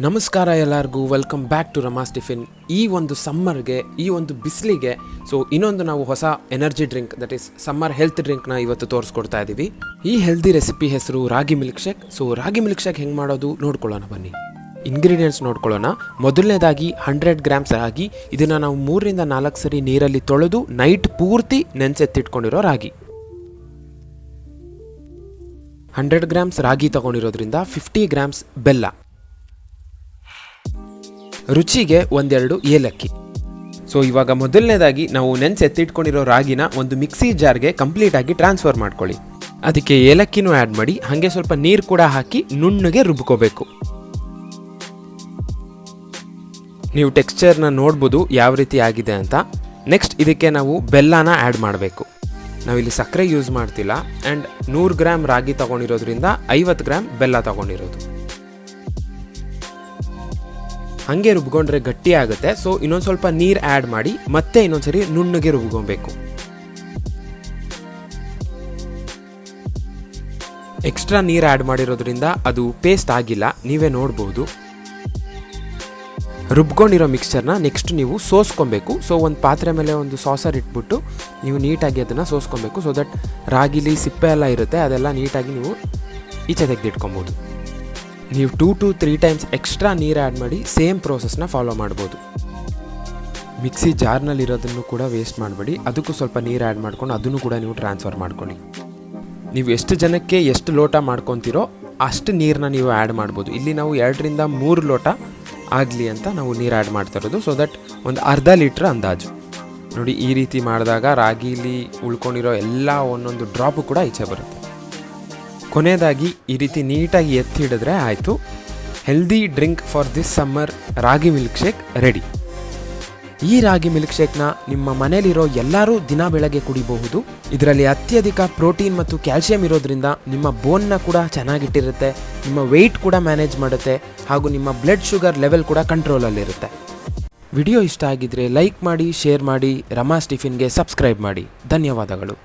ನಮಸ್ಕಾರ ಎಲ್ಲರಿಗೂ, welcome back to Rama's tiffin. ಈ ಒಂದು ಸಮ್ಮರ್ಗೆ, ಈ ಒಂದು ಬಿಸಿಲಿಗೆ ಇನ್ನೊಂದು ನಾವು ಹೊಸ energy drink, that is summer health ಡ್ರಿಂಕ್ನ ಇವತ್ತು ತೋರಿಸ್ಕೊಡ್ತಾ ಇದ್ದೀವಿ. ಈ ಹೆಲ್ದಿ ರೆಸಿಪಿ ಹೆಸರು ragi milk shake. Ragi milk shake ಹೆಂಗೆ ಮಾಡೋದು ನೋಡ್ಕೊಳ್ಳೋಣ ಬನ್ನಿ. ಇಂಗ್ರೀಡಿಯೆಂಟ್ಸ್ ನೋಡ್ಕೊಳ್ಳೋಣ. ಮೊದಲನೇದಾಗಿ 100 ಗ್ರಾಮ್ಸ್ ರಾಗಿ. ಇದನ್ನು ನಾವು 3 ರಿಂದ 4 ಸರಿ ನೀರಲ್ಲಿ ತೊಳೆದು ನೈಟ್ ಪೂರ್ತಿ ನೆನೆಸೆತ್ತಿಟ್ಕೊಂಡಿರೋ ರಾಗಿ. 100 ಗ್ರಾಮ್ಸ್ ರಾಗಿ ತಗೊಂಡಿರೋದ್ರಿಂದ 50 ಗ್ರಾಮ್ಸ್ ಬೆಲ್ಲ, ರುಚಿಗೆ 1-2 ಏಲಕ್ಕಿ. ಇವಾಗ ಮೊದಲನೇದಾಗಿ ನಾವು ನೆನೆಸೆತ್ತಿಟ್ಕೊಂಡಿರೋ ರಾಗಿನ ಒಂದು ಮಿಕ್ಸಿ ಜಾರ್ಗೆ ಕಂಪ್ಲೀಟ್ ಆಗಿ ಟ್ರಾನ್ಸ್ಫರ್ ಮಾಡ್ಕೊಳ್ಳಿ. ಅದಕ್ಕೆ ಏಲಕ್ಕಿನೂ ಆ್ಯಡ್ ಮಾಡಿ, ಹಾಗೆ ಸ್ವಲ್ಪ ನೀರು ಕೂಡ ಹಾಕಿ ನುಣ್ಣಗೆ ರುಬ್ಕೋಬೇಕು. ನೀವು ಟೆಕ್ಸ್ಚರ್ನ ನೋಡ್ಬೋದು ಯಾವ ರೀತಿ ಆಗಿದೆ ಅಂತ. ನೆಕ್ಸ್ಟ್ ಇದಕ್ಕೆ ನಾವು ಬೆಲ್ಲನ ಆ್ಯಡ್ ಮಾಡಬೇಕು. ನಾವಿಲ್ಲಿ ಸಕ್ಕರೆ ಯೂಸ್ ಮಾಡ್ತಿಲ್ಲ. ಆ್ಯಂಡ್ 100 ಗ್ರಾಮ್ ರಾಗಿ ತಗೊಂಡಿರೋದ್ರಿಂದ 50 ಗ್ರಾಮ್ ಬೆಲ್ಲ ತಗೊಂಡಿರೋದು. ಹಾಗೆ ರುಬ್ಕೊಂಡ್ರೆ ಗಟ್ಟಿ ಆಗುತ್ತೆ. ಇನ್ನೊಂದು ಸ್ವಲ್ಪ ನೀರು ಆ್ಯಡ್ ಮಾಡಿ ಮತ್ತೆ ಇನ್ನೊಂದ್ಸರಿ ನುಣ್ಣಗೆ ರುಬ್ಕೊಬೇಕು. ಎಕ್ಸ್ಟ್ರಾ ನೀರು ಆ್ಯಡ್ ಮಾಡಿರೋದ್ರಿಂದ ಅದು ಪೇಸ್ಟ್ ಆಗಿಲ್ಲ, ನೀವೇ ನೋಡ್ಬೋದು. ರುಬ್ಕೊಂಡಿರೋ ಮಿಕ್ಸ್ಚರ್ನ ನೆಕ್ಸ್ಟ್ ನೀವು ಸೋಸ್ಕೊಬೇಕು. ಒಂದು ಪಾತ್ರೆ ಮೇಲೆ ಒಂದು ಸಾಸರ್ ಇಟ್ಬಿಟ್ಟು ನೀವು ನೀಟಾಗಿ ಅದನ್ನು ಸೋಸ್ಕೊಬೇಕು. ದಟ್ ರಾಗಿಲಿ ಸಿಪ್ಪೆ ಎಲ್ಲ ಇರುತ್ತೆ, ಅದೆಲ್ಲ ನೀಟಾಗಿ ನೀವು ಈಚೆ ತೆಗೆದಿಟ್ಕೊಬೋದು. ನೀವು 2 to 3 ಟೈಮ್ಸ್ ಎಕ್ಸ್ಟ್ರಾ ನೀರು ಆ್ಯಡ್ ಮಾಡಿ ಸೇಮ್ ಪ್ರೋಸೆಸ್ನ ಫಾಲೋ ಮಾಡ್ಬೋದು. ಮಿಕ್ಸಿ ಜಾರ್ನಲ್ಲಿರೋದನ್ನು ಕೂಡ ವೇಸ್ಟ್ ಮಾಡಬೇಡಿ. ಅದಕ್ಕೂ ಸ್ವಲ್ಪ ನೀರು ಆ್ಯಡ್ ಮಾಡ್ಕೊಂಡು ಅದನ್ನು ಕೂಡ ನೀವು ಟ್ರಾನ್ಸ್ಫರ್ ಮಾಡ್ಕೊಳ್ಳಿ. ನೀವು ಎಷ್ಟು ಜನಕ್ಕೆ ಎಷ್ಟು ಲೋಟ ಮಾಡ್ಕೊತೀರೋ ಅಷ್ಟು ನೀರನ್ನ ನೀವು ಆ್ಯಡ್ ಮಾಡ್ಬೋದು. ಇಲ್ಲಿ ನಾವು 2 ರಿಂದ 3 ಲೋಟ ಆಗಲಿ ಅಂತ ನಾವು ನೀರು ಆ್ಯಡ್ ಮಾಡ್ತಾ ಇರೋದು. ದಟ್ ಒಂದು ಅರ್ಧ ಲೀಟ್ರ್ ಅಂದಾಜು. ನೋಡಿ, ಈ ರೀತಿ ಮಾಡಿದಾಗ ರಾಗಿಲಿ ಉಳ್ಕೊಂಡಿರೋ ಎಲ್ಲ ಒಂದೊಂದು ಡ್ರಾಪು ಕೂಡ ಈಚೆ ಬರುತ್ತೆ. ಕೊನೆಯದಾಗಿ ಈ ರೀತಿ ನೀಟಾಗಿ ಎತ್ತಿ ಹಿಡಿದ್ರೆ ಆಯಿತು. Healthy drink for this summer ragi milk shake ready. ಈ ರಾಗಿ ಮಿಲ್ಕ್ ಶೇಕ್ನ ನಿಮ್ಮ ಮನೇಲಿರೋ ಎಲ್ಲರೂ ದಿನ ಬೆಳಗ್ಗೆ ಕುಡಿಬಹುದು. ಇದರಲ್ಲಿ ಅತ್ಯಧಿಕ ಪ್ರೋಟೀನ್ ಮತ್ತು ಕ್ಯಾಲ್ಸಿಯಂ ಇರೋದ್ರಿಂದ ನಿಮ್ಮ ಬೋನ್ನ ಕೂಡ ಚೆನ್ನಾಗಿಟ್ಟಿರುತ್ತೆ, ನಿಮ್ಮ ವೆಯ್ಟ್ ಕೂಡ ಮ್ಯಾನೇಜ್ ಮಾಡುತ್ತೆ, ಹಾಗೂ ನಿಮ್ಮ ಬ್ಲಡ್ ಶುಗರ್ ಲೆವೆಲ್ ಕೂಡ ಕಂಟ್ರೋಲಲ್ಲಿರುತ್ತೆ. ವಿಡಿಯೋ ಇಷ್ಟ ಆಗಿದ್ರೆ ಲೈಕ್ ಮಾಡಿ, ಶೇರ್ ಮಾಡಿ, ರಮಾಸ್ ಟಿಫಿನ್ಗೆ ಸಬ್ಸ್ಕ್ರೈಬ್ ಮಾಡಿ. ಧನ್ಯವಾದಗಳು.